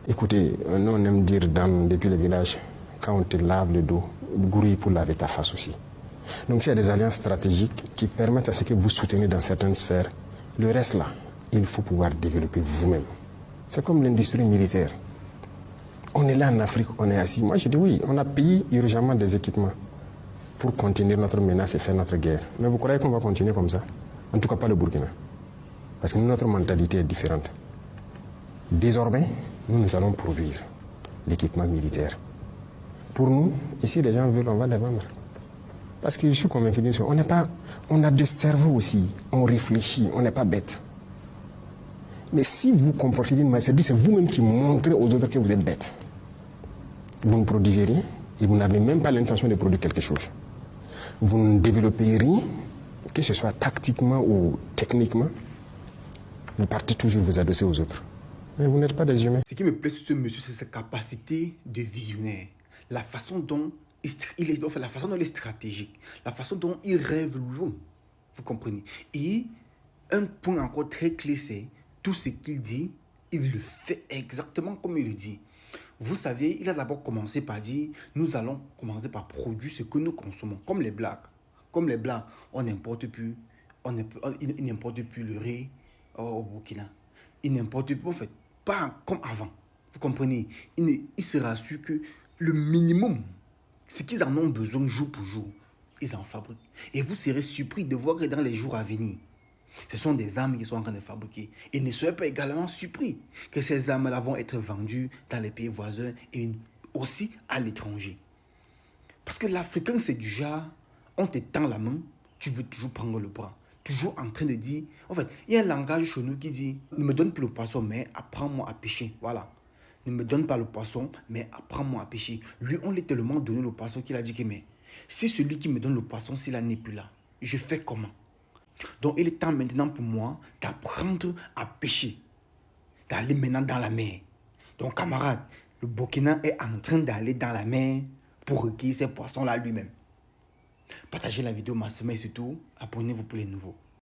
Écoutez, nous on aime dire depuis le village, quand on te lave le dos, grouille pour laver ta face aussi. Donc il y a des alliances stratégiques qui permettent à ce que vous soutenez dans certaines sphères. Le reste là, il faut pouvoir développer vous-même. C'est comme l'industrie militaire. On est là en Afrique, on est assis. Moi je dis oui, on a payé urgemment des équipements pour contenir notre menace et faire notre guerre. Mais vous croyez qu'on va continuer comme ça? En tout cas pas le Burkina. Parce que notre mentalité est différente. Désormais, nous allons produire l'équipement militaire. Pour nous, ici les gens veulent, on va les vendre. Parce que je suis convaincu d'une chose, on a des cerveaux aussi, on réfléchit, on n'est pas bête. Mais si vous comportez d'une manière, c'est vous-même qui montrez aux autres que vous êtes bête. Vous ne produisez rien et vous n'avez même pas l'intention de produire quelque chose. Vous ne développez rien, que ce soit tactiquement ou techniquement, vous partez toujours vous adosser aux autres. Mais vous n'êtes pas des humains. Ce qui me plaît sur ce monsieur, c'est sa capacité de visionnaire. La façon dont il est stratégique. La façon dont il rêve loin. Vous comprenez? Et un point encore très clé, c'est tout ce qu'il dit, il le fait exactement comme il le dit. Vous savez, il a d'abord commencé par dire, nous allons commencer par produire ce que nous consommons, comme les Blacks. Comme les Blancs, on n'importe plus, ils n'importent plus le riz au Burkina. Ils n'importent plus, en fait, pas comme avant. Vous comprenez? Il se rassure que le minimum, ce qu'ils en ont besoin jour pour jour, ils en fabriquent. Et vous serez surpris de voir que dans les jours à venir, ce sont des armes qu'ils sont en train de fabriquer. Et ne soyez pas également surpris que ces armes-là vont être vendues dans les pays voisins et aussi à l'étranger. Parce que l'Africain, c'est du genre, on te tend la main, tu veux toujours prendre le bras. Toujours en train de dire, en fait, il y a un langage chez nous qui dit, ne me donne plus le poisson, mais apprends-moi à pêcher. Voilà. Ne me donne pas le poisson, mais apprends-moi à pêcher. Lui, on lui a tellement donné le poisson qu'il a dit que, mais si celui qui me donne le poisson, s'il n'est plus là, je fais comment? Donc, il est temps maintenant pour moi d'apprendre à pêcher, d'aller maintenant dans la mer. Donc, camarade, le Burkina est en train d'aller dans la mer pour recueillir ces poissons-là lui-même. Partagez la vidéo massivement et surtout, abonnez-vous pour les nouveaux.